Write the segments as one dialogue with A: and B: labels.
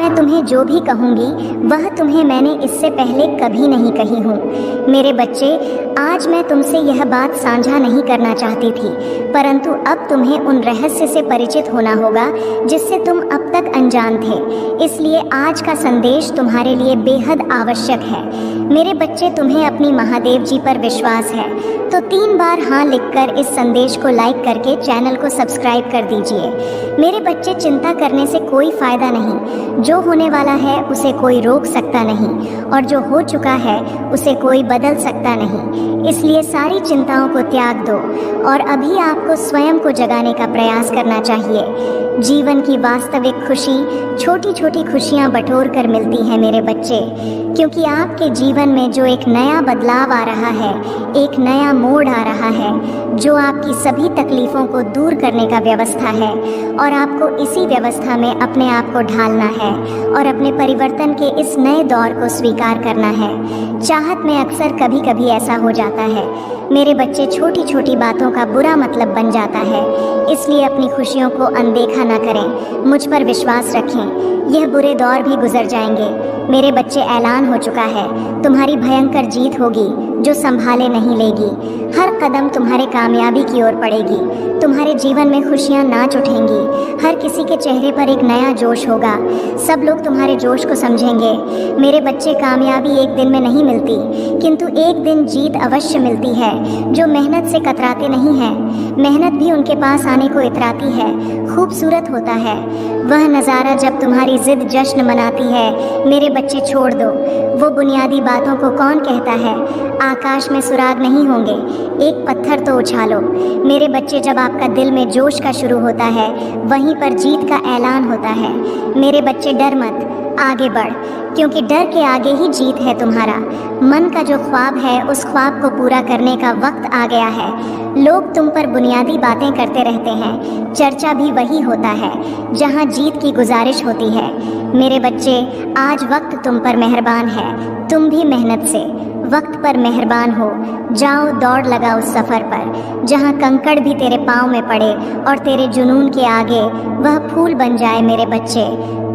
A: मैं तुम्हें जो भी कहूँगी वह तुम्हें मैंने इससे पहले कभी नहीं कही हूँ। मेरे बच्चे, आज मैं तुमसे यह बात साझा नहीं करना चाहती थी, परंतु अब तुम्हें उन रहस्य से परिचित होना होगा जिससे तुम अब तक अनजान थे। इसलिए आज का संदेश तुम्हारे लिए बेहद आवश्यक है। मेरे बच्चे, तुम्हें अपनी महादेव जी पर विश्वास है तो 3 बार हाँ लिखकर इस संदेश को लाइक करके चैनल को सब्सक्राइब कर दीजिए। मेरे बच्चे, चिंता करने से कोई फायदा नहीं। जो होने वाला है उसे कोई रोक सकता नहीं और जो हो चुका है उसे कोई बदल सकता नहीं। इसलिए सारी चिंताओं को त्याग दो और अभी आपको स्वयं को जगाने का प्रयास करना चाहिए। जीवन की वास्तविक खुशी छोटी छोटी खुशियां बटोर कर मिलती है मेरे बच्चे, क्योंकि आपके जीवन में जो एक नया बदलाव आ रहा है, एक नया मोड़ आ रहा है जो आपकी सभी तकलीफ़ों को दूर करने का व्यवस्था है और आपको इसी व्यवस्था में अपने आप को ढालना है और अपने परिवर्तन के इस नए दौर को स्वीकार करना है। चाहत में अक्सर कभी कभी ऐसा हो जाता है मेरे बच्चे, छोटी छोटी बातों का बुरा मतलब बन जाता है। इसलिए अपनी खुशियों को अनदेखा ना करें, मुझ पर विश्वास रखें। यह बुरे दौर भी गुजर जाएंगे। मेरे बच्चे, ऐलान हो चुका है, तुम्हारी भयंकर जीत होगी जो संभाले नहीं लेगी। हर कदम तुम्हारे कामयाबी की ओर पड़ेगी। तुम्हारे जीवन में खुशियां नाच उठेंगी। हर किसी के चेहरे पर एक नया जोश होगा। सब लोग तुम्हारे जोश को समझेंगे। मेरे बच्चे, कामयाबी एक दिन में नहीं मिलती, किंतु एक दिन जीत अवश्य मिलती है। जो मेहनत से कतराते नहीं हैं, मेहनत भी उनके पास आने को इतराती है। खूबसूरत होता है वह नज़ारा जब तुम्हारी जिद जश्न मनाती है। मेरे बच्चे, छोड़ दो वो बुनियादी बातों को। कौन कहता है आकाश में सुराग नहीं होंगे? एक पत्थर तो उछालो। मेरे बच्चे, जब आपका दिल में जोश का शुरू होता है वहीं पर जीत का ऐलान होता है। मेरे बच्चे, डर मत, आगे बढ़, क्योंकि डर के आगे ही जीत है तुम्हारा। मन का जो ख्वाब है उस ख्वाब को पूरा करने का वक्त आ गया है। लोग तुम पर बुनियादी बातें करते रहते हैं, चर्चा भी वही होता है जहां जीत की गुजारिश होती है। मेरे बच्चे, आज वक्त तुम पर मेहरबान है। तुम भी मेहनत से वक्त पर मेहरबान हो। जाओ, दौड़ लगाओ उस सफ़र पर जहां कंकड़ भी तेरे पाँव में पड़े और तेरे जुनून के आगे वह फूल बन जाए। मेरे बच्चे,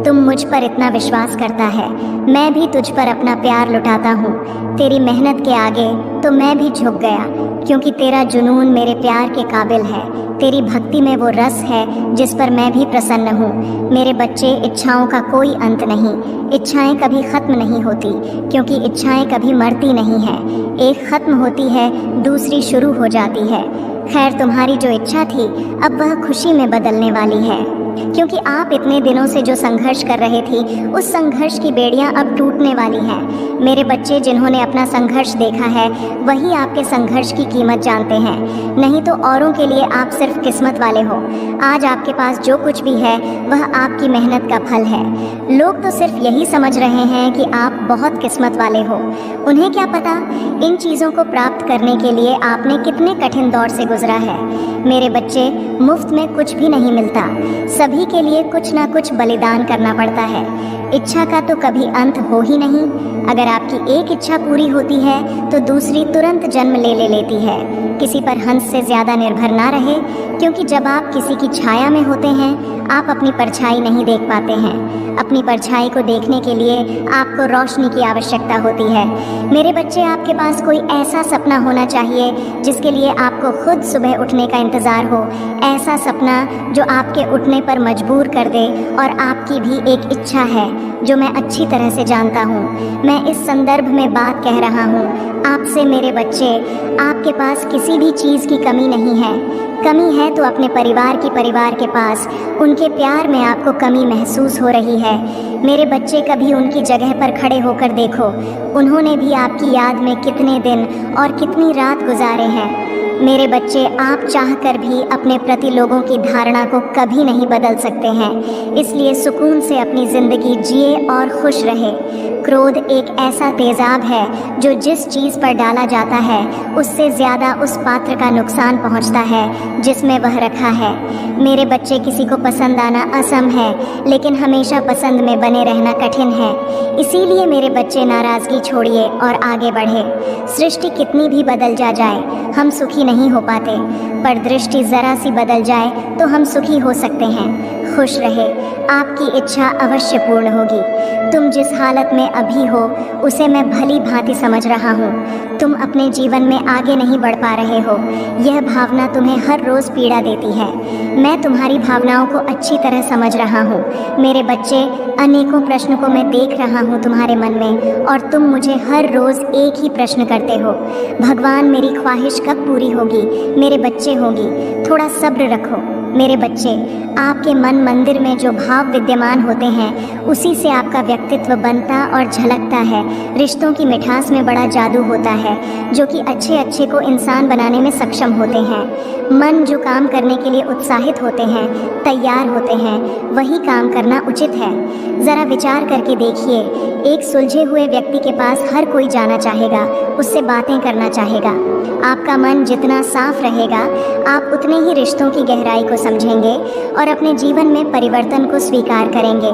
A: तुम मुझ पर इतना विश्वास करता है, मैं भी तुझ पर अपना प्यार लुटाता हूँ। तेरी मेहनत के आगे तो मैं भी झुक गया, क्योंकि तेरा जुनून मेरे प्यार के काबिल है। तेरी भक्ति में वो रस है जिस पर मैं भी प्रसन्न हूँ। मेरे बच्चे, इच्छाओं का कोई अंत नहीं। इच्छाएं कभी ख़त्म नहीं होती, क्योंकि इच्छाएं कभी मरती नहीं हैं। एक ख़त्म होती है, दूसरी शुरू हो जाती है। खैर, तुम्हारी जो इच्छा थी अब वह खुशी में बदलने वाली है, क्योंकि आप इतने दिनों से जो संघर्ष कर रहे थी उस संघर्ष की बेड़ियां अब टूटने वाली हैं। मेरे बच्चे, जिन्होंने अपना संघर्ष देखा है वही आपके संघर्ष की कीमत जानते हैं, नहीं तो औरों के लिए आप सिर्फ किस्मत वाले हो। आज आपके पास जो कुछ भी है वह आपकी मेहनत का फल है। लोग तो सिर्फ यही समझ रहे हैं कि आप बहुत किस्मत वाले हो। उन्हें क्या पता इन चीज़ों को प्राप्त करने के लिए आपने कितने कठिन दौर से गुजरा है। मेरे बच्चे, मुफ्त में कुछ भी नहीं मिलता, सभी के लिए कुछ ना कुछ बलिदान करना पड़ता है। इच्छा का तो कभी अंत हो ही नहीं। अगर आपकी एक इच्छा पूरी होती है तो दूसरी तुरंत जन्म ले लेती है। किसी पर हंस से ज़्यादा निर्भर ना रहे, क्योंकि जब आप किसी की छाया में होते हैं आप अपनी परछाई नहीं देख पाते हैं। अपनी परछाई को देखने के लिए आपको रोशनी की आवश्यकता होती है। मेरे बच्चे, आपके पास कोई ऐसा सपना होना चाहिए जिसके लिए आपको खुद सुबह उठने का इंतज़ार हो। ऐसा सपना जो आपके उठने पर मजबूर कर दे। और आपकी भी एक इच्छा है जो मैं अच्छी तरह से जानता हूँ। मैं इस संदर्भ में बात कह रहा हूँ आपसे। मेरे बच्चे, आपके पास किसी भी चीज़ की कमी नहीं है। कमी है तो अपने परिवार के पास। उनके प्यार में आपको कमी महसूस हो रही है। मेरे बच्चे, कभी उनकी जगह पर खड़े होकर देखो। उन्होंने भी आपकी याद में कितने दिन और कितनी रात गुजारे हैं। मेरे बच्चे, आप चाहकर भी अपने प्रति लोगों की धारणा को कभी नहीं बदल सकते हैं। इसलिए सुकून से अपनी ज़िंदगी जिए और खुश रहे। क्रोध एक ऐसा तेज़ाब है जो जिस चीज़ पर डाला जाता है उससे ज़्यादा उस पात्र का नुकसान पहुंचता है जिसमें वह रखा है। मेरे बच्चे, किसी को पसंद आना असम है, लेकिन हमेशा पसंद में बने रहना कठिन है। इसीलिए मेरे बच्चे, नाराज़गी छोड़िए और आगे बढ़े। सृष्टि कितनी भी बदल जाए हम सुखी नहीं हो पाते, पर दृष्टि ज़रा सी बदल जाए तो हम सुखी हो सकते हैं। खुश रहे। आपकी इच्छा अवश्य पूर्ण होगी। तुम जिस हालत में अभी हो उसे मैं भली भांति समझ रहा हूँ। तुम अपने जीवन में आगे नहीं बढ़ पा रहे हो। यह भावना तुम्हें हर रोज़ पीड़ा देती है। मैं तुम्हारी भावनाओं को अच्छी तरह समझ रहा हूँ। मेरे बच्चे, अनेकों प्रश्न को मैं देख रहा हूँ तुम्हारे मन में, और तुम मुझे हर रोज़ एक ही प्रश्न करते हो, भगवान मेरी ख्वाहिश कब पूरी होगी? मेरे बच्चे होगी, थोड़ा सब्र रखो। मेरे बच्चे, आपके मन मंदिर में जो भाव विद्यमान होते हैं उसी से आपका व्यक्तित्व बनता और झलकता है। रिश्तों की मिठास में बड़ा जादू होता है जो कि अच्छे अच्छे को इंसान बनाने में सक्षम होते हैं। मन जो काम करने के लिए उत्साहित होते हैं, तैयार होते हैं, वही काम करना उचित है। ज़रा विचार करके देखिए, एक सुलझे हुए व्यक्ति के पास हर कोई जाना चाहेगा, उससे बातें करना चाहेगा। आपका मन जितना साफ रहेगा, आप उतने ही रिश्तों की गहराई को समझेंगे और अपने जीवन में परिवर्तन को स्वीकार करेंगे।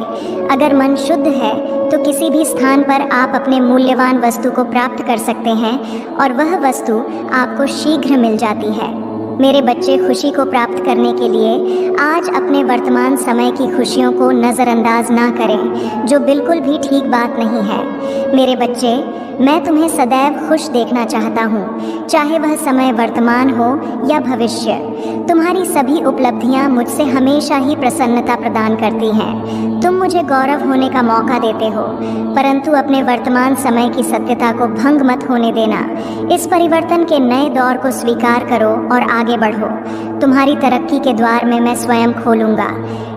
A: अगर मन शुद्ध है तो किसी भी स्थान पर आप अपने मूल्यवान वस्तु को प्राप्त कर सकते हैं और वह वस्तु आपको शीघ्र मिल जाती है। मेरे बच्चे, खुशी को प्राप्त करने के लिए आज अपने वर्तमान समय की खुशियों को नज़रअंदाज ना करें, जो बिल्कुल भी ठीक बात नहीं है। मेरे बच्चे, मैं तुम्हें सदैव खुश देखना चाहता हूँ, चाहे वह समय वर्तमान हो या भविष्य। तुम्हारी सभी उपलब्धियाँ मुझसे हमेशा ही प्रसन्नता प्रदान करती हैं। तुम मुझे गौरव होने का मौका देते हो, परंतु अपने वर्तमान समय की सत्यता को भंग मत होने देना। इस परिवर्तन के नए दौर को स्वीकार करो और आगे बढ़ो। तुम्हारी तरक्की के द्वार में मैं स्वयं खोलूँगा।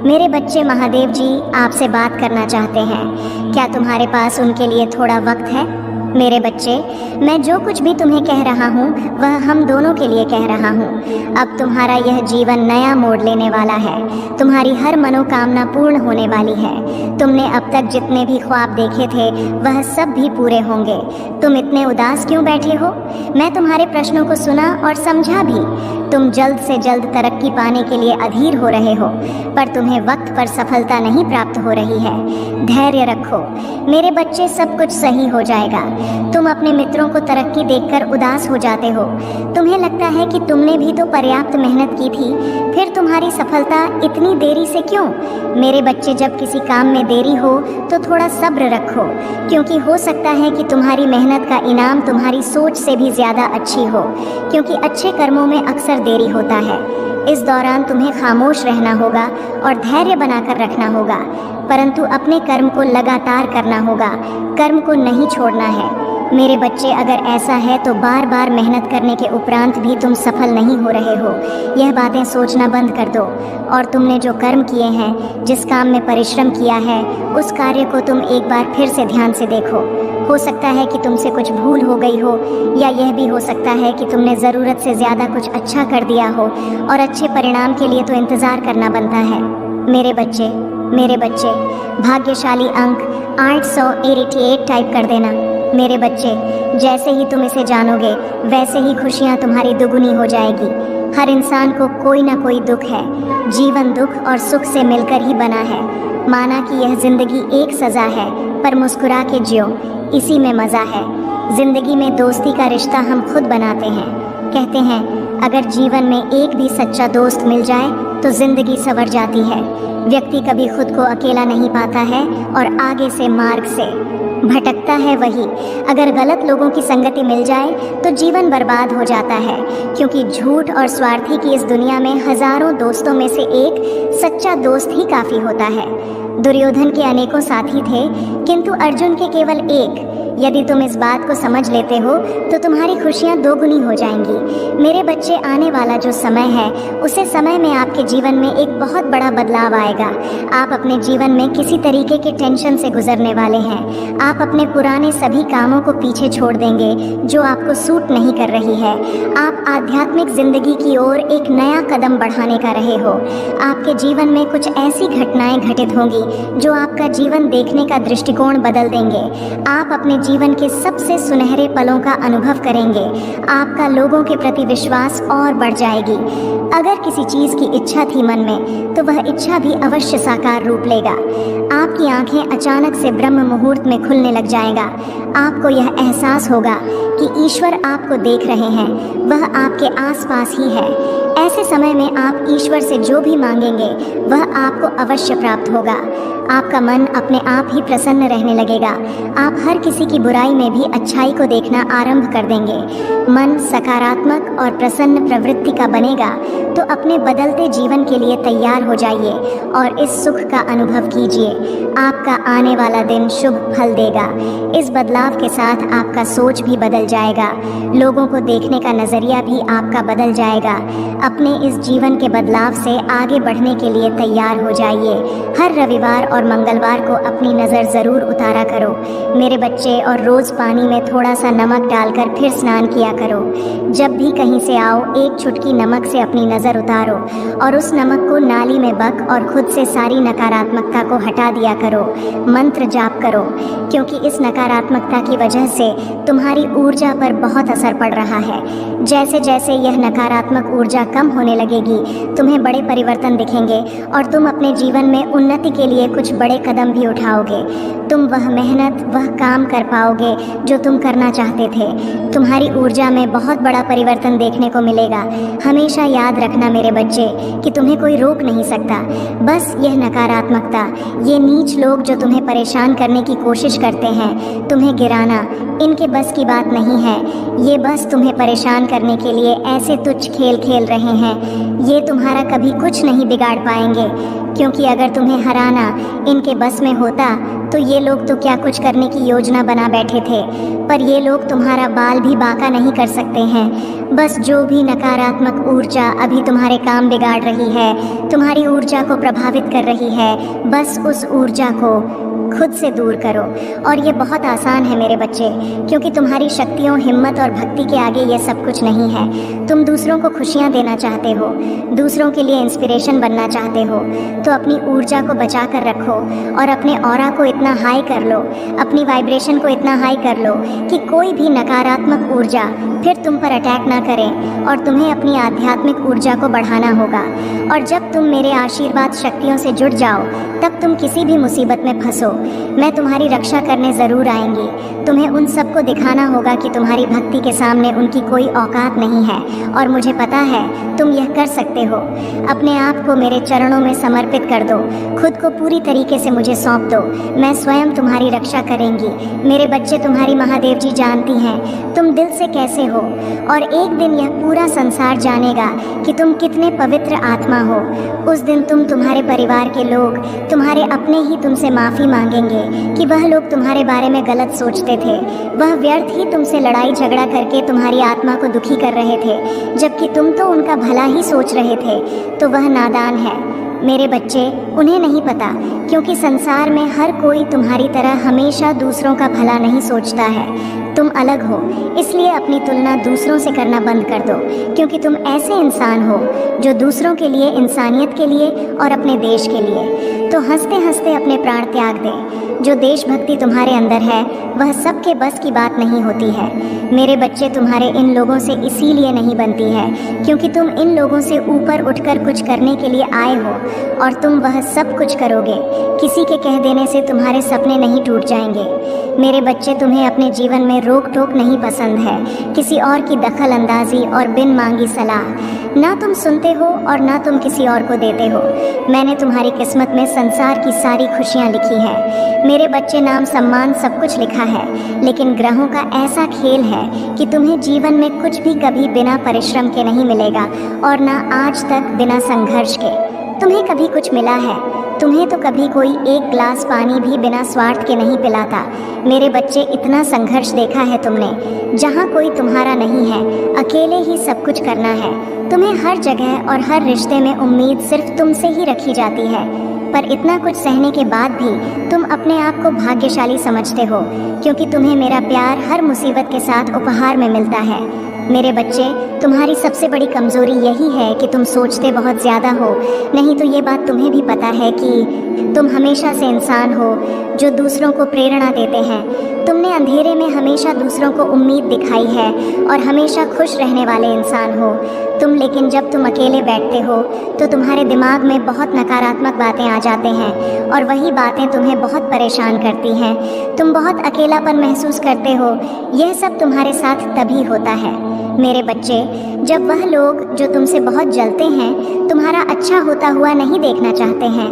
A: मेरे बच्चे, महादेव जी आपसे बात करना चाहते हैं। क्या तुम्हारे पास उनके लिए थोड़ा वक्त है? मेरे बच्चे, मैं जो कुछ भी तुम्हें कह रहा हूँ वह हम दोनों के लिए कह रहा हूँ। अब तुम्हारा यह जीवन नया मोड़ लेने वाला है। तुम्हारी हर मनोकामना पूर्ण होने वाली है। तुमने अब तक जितने भी ख्वाब देखे थे वह सब भी पूरे होंगे। तुम इतने उदास क्यों बैठे हो? मैं तुम्हारे प्रश्नों को सुना और समझा भी। तुम जल्द से जल्द तरक्की पाने के लिए अधीर हो रहे हो, पर तुम्हें वक्त पर सफलता नहीं प्राप्त हो रही है। धैर्य रखो मेरे बच्चे, सब कुछ सही हो जाएगा। तुम अपने मित्रों को तरक्की देखकर उदास हो जाते हो। तुम्हें लगता है कि तुमने भी तो पर्याप्त मेहनत की थी, फिर तुम्हारी सफलता इतनी देरी से क्यों? मेरे बच्चे, जब किसी काम में देरी हो तो थोड़ा सब्र रखो, क्योंकि हो सकता है कि तुम्हारी मेहनत का इनाम तुम्हारी सोच से भी ज़्यादा अच्छी हो, क्योंकि अच्छे कर्मों में अक्सर देरी होता है। इस दौरान तुम्हें खामोश रहना होगा और धैर्य बनाकर रखना होगा, परंतु अपने कर्म को लगातार करना होगा, कर्म को नहीं छोड़ना है। मेरे बच्चे, अगर ऐसा है तो बार बार मेहनत करने के उपरांत भी तुम सफल नहीं हो रहे हो, यह बातें सोचना बंद कर दो और तुमने जो कर्म किए हैं, जिस काम में परिश्रम किया है, उस कार्य को तुम एक बार फिर से ध्यान से देखो। हो सकता है कि तुमसे कुछ भूल हो गई हो, या यह भी हो सकता है कि तुमने ज़रूरत से ज़्यादा कुछ अच्छा कर दिया हो और अच्छे परिणाम के लिए तो इंतज़ार करना बनता है। मेरे बच्चे, भाग्यशाली अंक 888 टाइप कर देना। मेरे बच्चे, जैसे ही तुम इसे जानोगे वैसे ही खुशियाँ तुम्हारी दुगुनी हो जाएगी। हर इंसान को कोई ना कोई दुख है। जीवन दुख और सुख से मिलकर ही बना है। माना कि यह ज़िंदगी एक सज़ा है, पर मुस्कुरा के जियो, इसी में मज़ा है। ज़िंदगी में दोस्ती का रिश्ता हम खुद बनाते हैं। कहते हैं, अगर जीवन में एक भी सच्चा दोस्त मिल जाए तो ज़िंदगी संवर जाती है। व्यक्ति कभी खुद को अकेला नहीं पाता है और आगे से मार्ग से भटकता है वही। अगर गलत लोगों की संगति मिल जाए तो जीवन बर्बाद हो जाता है, क्योंकि झूठ और स्वार्थी की इस दुनिया में हजारों दोस्तों में से एक सच्चा दोस्त ही काफ़ी होता है। दुर्योधन के अनेकों साथी थे, किंतु अर्जुन के केवल एक। यदि तुम इस बात को समझ लेते हो तो तुम्हारी खुशियाँ दोगुनी हो जाएंगी। मेरे बच्चे, आने वाला जो समय है उसे समय में आपके जीवन में एक बहुत बड़ा बदलाव आएगा। आप अपने जीवन में किसी तरीके के टेंशन से गुजरने वाले हैं। आप अपने पुराने सभी कामों को पीछे छोड़ देंगे जो आपको सूट नहीं कर रही है। आप आध्यात्मिक जिंदगी की ओर एक नया कदम बढ़ाने का रहे हो। आपके जीवन में कुछ ऐसी घटनाएं घटित होंगी जो आपका जीवन देखने का दृष्टिकोण बदल देंगे। आप अपने जीवन के सबसे सुनहरे पलों का अनुभव करेंगे। आपका लोगों के प्रति विश्वास और बढ़ जाएगी। अगर किसी चीज़ की इच्छा थी मन में तो वह इच्छा भी अवश्य साकार रूप लेगा। आपकी आंखें अचानक से ब्रह्म मुहूर्त में खुलने लग जाएगा। आपको यह एहसास होगा कि ईश्वर आपको देख रहे हैं, वह आपके आसपास ही है। ऐसे समय में आप ईश्वर से जो भी मांगेंगे वह आपको अवश्य प्राप्त होगा। आपका मन अपने आप ही प्रसन्न रहने लगेगा। आप हर किसी की बुराई में भी अच्छाई को देखना आरंभ कर देंगे। मन सकारात्मक और प्रसन्न प्रवृत्ति का बनेगा तो अपने बदलते जीवन के लिए तैयार हो जाइए और इस सुख का अनुभव कीजिए। आपका आने वाला दिन शुभ फल देगा। इस बदलाव के साथ आपका सोच भी बदल जाएगा। लोगों को देखने का नज़रिया भी आपका बदल जाएगा। अपने इस जीवन के बदलाव से आगे बढ़ने के लिए तैयार हो जाइए। हर रविवार और मंगलवार को अपनी नज़र ज़रूर उतारा करो मेरे बच्चे, और रोज़ पानी में थोड़ा सा नमक डालकर फिर स्नान किया करो। जब भी कहीं से आओ एक चुटकी नमक से अपनी नज़र उतारो और उस नमक को नाली में बक और खुद से सारी नकारात्मकता को हटा दिया करो। मंत्र जाप करो, क्योंकि इस नकारात्मकता की वजह से तुम्हारी ऊर्जा पर बहुत असर पड़ रहा है। जैसे जैसे यह नकारात्मक ऊर्जा कम होने लगेगी तुम्हें बड़े परिवर्तन दिखेंगे और तुम अपने जीवन में उन्नति के लिए कुछ बड़े कदम भी उठाओगे। तुम वह मेहनत, वह काम कर पाओगे जो तुम करना चाहते थे। तुम्हारी ऊर्जा में बहुत बड़ा परिवर्तन देखने को मिलेगा। हमेशा याद रखना मेरे बच्चे कि तुम्हें कोई रोक नहीं सकता। बस यह नकारात्मकता, ये नीच लोग जो तुम्हें परेशान करने की कोशिश करते हैं, तुम्हें गिराना, इनके बस की बात नहीं है। ये बस तुम्हें परेशान करने के लिए ऐसे तुच्छ खेल खेल रहे हैं। ये तुम्हारा कभी कुछ नहीं बिगाड़ पाएंगे, क्योंकि अगर तुम्हें हराना इनके बस में होता तो ये लोग तो क्या कुछ करने की योजना बना बैठे थे। पर ये लोग तुम्हारा बाल भी बांका नहीं कर सकते हैं। बस जो भी नकारात्मक ऊर्जा अभी तुम्हारे काम बिगाड़ रही है, तुम्हारी ऊर्जा को प्रभावित कर रही है, बस उस ऊर्जा को खुद से दूर करो। और ये बहुत आसान है मेरे बच्चे, क्योंकि तुम्हारी शक्तियों, हिम्मत और भक्ति के आगे ये सब कुछ नहीं है। तुम दूसरों को खुशियाँ देना चाहते हो, दूसरों के लिए इंस्पिरेशन बनना चाहते हो, तो अपनी ऊर्जा को बचा कर रखो और अपने ऑरा को इतना हाई कर लो, अपनी वाइब्रेशन को इतना हाई कर लो कि कोई भी नकारात्मक ऊर्जा फिर तुम पर अटैक ना करें। और तुम्हें अपनी आध्यात्मिक ऊर्जा को बढ़ाना होगा। और जब तुम मेरे आशीर्वाद शक्तियों से जुड़ जाओ तब तुम किसी भी मुसीबत में फंसो, मैं तुम्हारी रक्षा करने ज़रूर आएंगी। तुम्हें उन सबको दिखाना होगा कि तुम्हारी भक्ति के सामने उनकी कोई औकात नहीं है, और मुझे पता है तुम यह कर सकते हो। अपने आप को मेरे चरणों में समर्पित कर दो, खुद को पूरी तरीके से मुझे सौंप दो। मैं स्वयं तुम्हारी रक्षा करेंगी। मेरे बच्चे, तुम्हारी महादेव जी जानती हैं तुम दिल से कैसे हो, और एक दिन यह पूरा संसार जानेगा कि तुम कितने पवित्र आत्मा हो। उस दिन तुम्हारे परिवार के लोग, तुम्हारे अपने ही तुमसे माफ़ी मांगेंगे कि वह लोग तुम्हारे बारे में गलत सोचते थे। वह व्यर्थ ही तुमसे लड़ाई झगड़ा करके तुम्हारी आत्मा को दुखी कर रहे थे, जबकि तुम तो उनका भला ही सोच रहे थे। तो वह नादान है मेरे बच्चे, उन्हें नहीं पता, क्योंकि संसार में हर कोई तुम्हारी तरह हमेशा दूसरों का भला नहीं सोचता है। तुम अलग हो, इसलिए अपनी तुलना दूसरों से करना बंद कर दो, क्योंकि तुम ऐसे इंसान हो जो दूसरों के लिए, इंसानियत के लिए और अपने देश के लिए तो हंसते हंसते अपने प्राण त्याग दें। जो देशभक्ति तुम्हारे अंदर है वह सबके बस की बात नहीं होती है। मेरे बच्चे, तुम्हारे इन लोगों से इसीलिए नहीं बनती है क्योंकि तुम इन लोगों से ऊपर उठकर कुछ करने के लिए आए हो, और तुम वह सब कुछ करोगे। किसी के कह देने से तुम्हारे सपने नहीं टूट जाएंगे। मेरे बच्चे, तुम्हें अपने जीवन में रोक टोक नहीं पसंद है, किसी और की दखल अंदाजी और बिन मांगी सलाह ना तुम सुनते हो और ना तुम किसी और को देते हो। मैंने तुम्हारी किस्मत में संसार की सारी खुशियाँ लिखी हैं मेरे बच्चे, नाम सम्मान सब कुछ लिखा है, लेकिन ग्रहों का ऐसा खेल है कि तुम्हें जीवन में कुछ भी कभी बिना परिश्रम के नहीं मिलेगा, और ना आज तक बिना संघर्ष के तुम्हें कभी कुछ मिला है। तुम्हें तो कभी कोई एक ग्लास पानी भी बिना स्वार्थ के नहीं पिलाता। मेरे बच्चे, इतना संघर्ष देखा है तुमने, जहाँ कोई तुम्हारा नहीं है, अकेले ही सब कुछ करना है। तुम्हें हर जगह और हर रिश्ते में उम्मीद सिर्फ तुमसे ही रखी जाती है, पर इतना कुछ सहने के बाद भी तुम अपने आप को भाग्यशाली समझते हो, क्योंकि तुम्हें मेरा प्यार हर मुसीबत के साथ उपहार में मिलता है। मेरे बच्चे, तुम्हारी सबसे बड़ी कमज़ोरी यही है कि तुम सोचते बहुत ज़्यादा हो। नहीं तो ये बात तुम्हें भी पता है कि तुम हमेशा से इंसान हो जो दूसरों को प्रेरणा देते हैं। तुमने अंधेरे में हमेशा दूसरों को उम्मीद दिखाई है और हमेशा खुश रहने वाले इंसान हो। तुम लेकिन जब तुम अकेले बैठते हो तो तुम्हारे दिमाग में बहुत नकारात्मक बातें आ जाते हैं और वही बातें तुम्हें बहुत परेशान करती हैं। तुम बहुत अकेलापन महसूस करते हो। यह सब तुम्हारे साथ तभी होता है मेरे बच्चे, जब वह लोग जो तुमसे बहुत जलते हैं तुम्हारा अच्छा होता हुआ नहीं देखना चाहते हैं।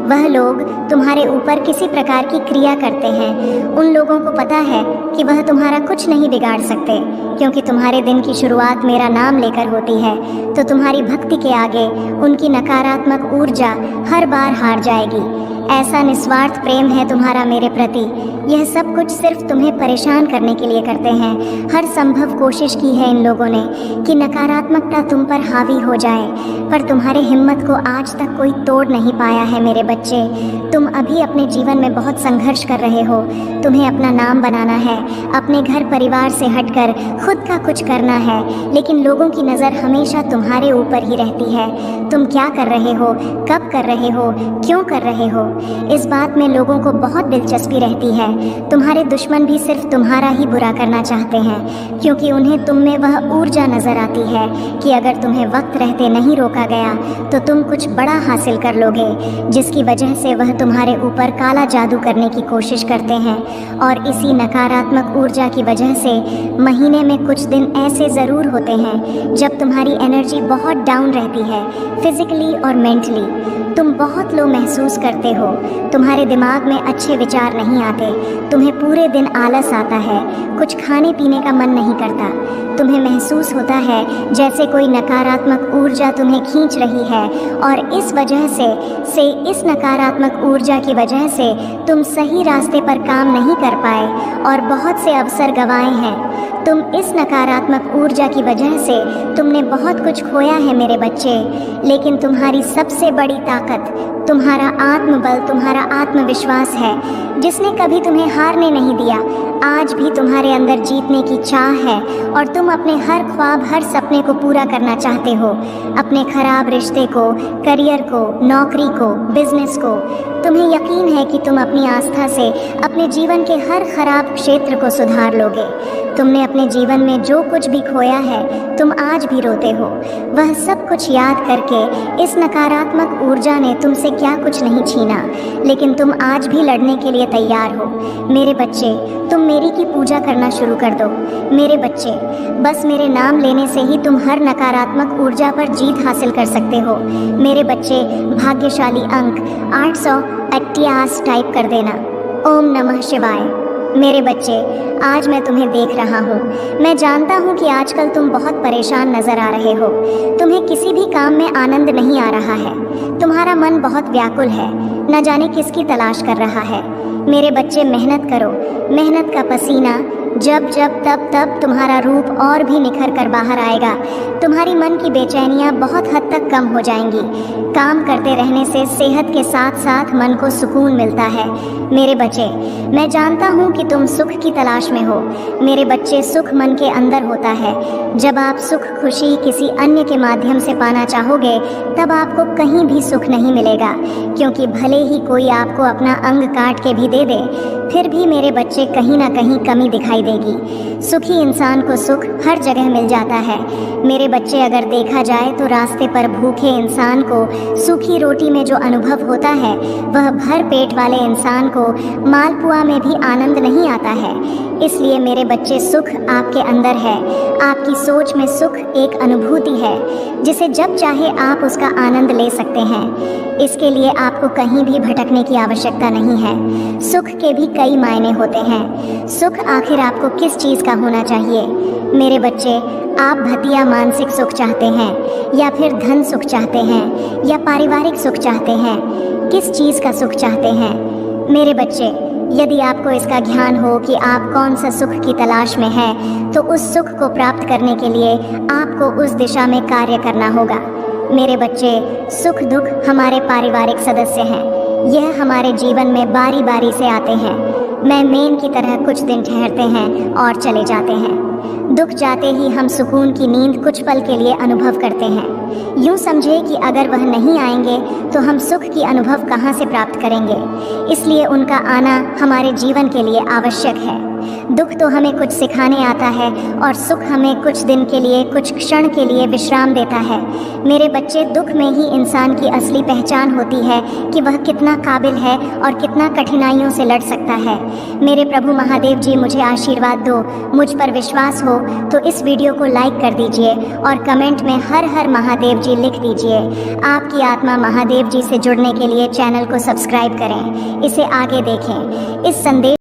A: वह लोग तुम्हारे ऊपर किसी प्रकार की क्रिया करते हैं। उन लोगों को पता है कि वह तुम्हारा कुछ नहीं बिगाड़ सकते, क्योंकि तुम्हारे दिन की शुरुआत मेरा नाम लेकर होती है। तो तुम्हारी भक्ति के आगे उनकी नकारात्मक ऊर्जा हर बार हार जाएगी। ऐसा निस्वार्थ प्रेम है तुम्हारा मेरे प्रति। यह सब कुछ सिर्फ तुम्हें परेशान करने के लिए करते हैं। हर संभव कोशिश की है इन लोगों ने कि नकारात्मकता तुम पर हावी हो जाए, पर तुम्हारे हिम्मत को आज तक कोई तोड़ नहीं पाया है मेरे बच्चे। तुम अभी अपने जीवन में बहुत संघर्ष कर रहे हो। तुम्हें अपना नाम बनाना है, अपने घर परिवार से हटकर खुद का कुछ करना है, लेकिन लोगों की नज़र हमेशा तुम्हारे ऊपर ही रहती है। तुम क्या कर रहे हो, कब कर रहे हो, क्यों कर रहे हो, इस बात में लोगों को बहुत दिलचस्पी रहती है। तुम्हारे दुश्मन भी सिर्फ तुम्हारा ही बुरा करना चाहते हैं, क्योंकि उन्हें तुम में वह ऊर्जा नजर आती है कि अगर तुम्हें वक्त रहते नहीं रोका गया तो तुम कुछ बड़ा हासिल कर लोगे, जिसकी वजह से वह तुम्हारे ऊपर काला जादू करने की कोशिश करते हैं। और इसी नकारात्मक ऊर्जा की वजह से महीने में कुछ दिन ऐसे ज़रूर होते हैं जब तुम्हारी एनर्जी बहुत डाउन रहती है, फिजिकली और मेंटली। तुम बहुत लो महसूस करते हो, तुम्हारे दिमाग में अच्छे विचार नहीं आते, तुम्हें पूरे दिन आलस आता है, कुछ खाने पीने का मन नहीं करता। तुम्हें महसूस होता है जैसे कोई नकारात्मक ऊर्जा तुम्हें खींच रही है, और इस वजह से इस नकारात्मक ऊर्जा की वजह से तुम सही रास्ते पर काम नहीं कर पाए और बहुत से अवसर गंवाए हैं। तुम इस नकारात्मक ऊर्जा की वजह से तुमने बहुत कुछ खोया है मेरे बच्चे, लेकिन तुम्हारी सबसे बड़ी ताकत तुम्हारा आत्मबल, तुम्हारा आत्मविश्वास है, जिसने कभी तुम्हें हारने नहीं दिया। आज भी तुम्हारे अंदर जीतने की चाह है और तुम अपने हर ख्वाब, हर सपने को पूरा करना चाहते हो। अपने खराब रिश्ते को, करियर को, नौकरी को, बिजनेस को। तुम्हें यकीन है कि तुम अपनी आस्था से अपने जीवन के हर खराब क्षेत्र को सुधार लोगे। तुमने अपने जीवन में जो कुछ भी खोया है तुम आज भी रोते हो। वह सब कुछ याद करके इस नकारात्मक ऊर्जा ने तुमसे क्या कुछ नहीं छीना, लेकिन तुम आज भी लड़ने के लिए तैयार हो। मेरे बच्चे, तुम मेरी की पूजा करना शुरू कर दो। मेरे बच्चे, बस मेरे नाम लेने से ही तुम हर नकारात्मक ऊर्जा पर जीत हासिल कर सकते हो। मेरे बच्चे, भाग्यशाली अंक 888 टाइप कर देना। ओम नमः शिवाय। मेरे बच्चे, आज मैं तुम्हें देख रहा हूँ। मैं जानता हूँ कि आजकल तुम बहुत परेशान नजर आ रहे हो। तुम्हें किसी भी काम में आनंद नहीं आ रहा है। तुम्हारा मन बहुत व्याकुल है, न जाने किसकी तलाश कर रहा है। मेरे बच्चे, मेहनत करो। मेहनत का पसीना जब जब तब तब तुम्हारा रूप और भी निखर कर बाहर आएगा। तुम्हारी मन की बेचैनियाँ बहुत हद तक कम हो जाएंगी। काम करते रहने से सेहत के साथ साथ मन को सुकून मिलता है। मेरे बच्चे, मैं जानता हूँ कि तुम सुख की तलाश में हो। मेरे बच्चे, सुख मन के अंदर होता है। जब आप सुख, खुशी किसी अन्य के माध्यम से पाना चाहोगे तब आपको कहीं भी सुख नहीं मिलेगा, क्योंकि भले ही कोई आपको अपना अंग काट के भी दे दे, फिर भी मेरे बच्चे कहीं ना कहीं कमी दिखाई देगी। सुखी इंसान को सुख हर जगह मिल जाता है। मेरे बच्चे, अगर देखा जाए तो रास्ते पर भूखे इंसान को सूखी रोटी में जो अनुभव होता है वह भर पेट वाले इंसान को मालपुआ में भी आनंद नहीं आता है। इसलिए मेरे बच्चे, सुख आपके अंदर है। आपकी सोच में सुख एक अनुभूति है जिसे जब चाहे आप उसका आनंद ले सकते हैं। इसके लिए आपको कहीं भी भटकने की आवश्यकता नहीं है। सुख के भी कई मायने होते हैं। सुख आखिर आपको किस चीज़ का होना चाहिए? मेरे बच्चे, आप भतिया मानसिक सुख चाहते हैं या फिर धन सुख चाहते हैं या पारिवारिक सुख चाहते हैं? किस चीज़ का सुख चाहते हैं? मेरे बच्चे, यदि आपको इसका ज्ञान हो कि आप कौन सा सुख की तलाश में हैं, तो उस सुख को प्राप्त करने के लिए आपको उस दिशा में कार्य करना होगा। मेरे बच्चे, सुख दुख हमारे पारिवारिक सदस्य हैं। यह हमारे जीवन में बारी बारी से आते हैं। मैं मेन की तरह कुछ दिन ठहरते हैं और चले जाते हैं। दुख जाते ही हम सुकून की नींद कुछ पल के लिए अनुभव करते हैं। यूँ समझे कि अगर वह नहीं आएंगे तो हम सुख की अनुभव कहाँ से प्राप्त करेंगे। इसलिए उनका आना हमारे जीवन के लिए आवश्यक है। दुख तो हमें कुछ सिखाने आता है और सुख हमें कुछ दिन के लिए, कुछ क्षण के लिए विश्राम देता है। मेरे बच्चे, दुख में ही इंसान की असली पहचान होती है कि वह कितना काबिल है और कितना कठिनाइयों से लड़ सकता है। मेरे प्रभु महादेव जी मुझे आशीर्वाद दो। मुझ पर विश्वास हो तो इस वीडियो को लाइक कर दीजिए और कमेंट में हर हर महादेव जी लिख दीजिए। आपकी आत्मा महादेव जी से जुड़ने के लिए चैनल को सब्सक्राइब करें, इसे आगे देखें। इस संदेश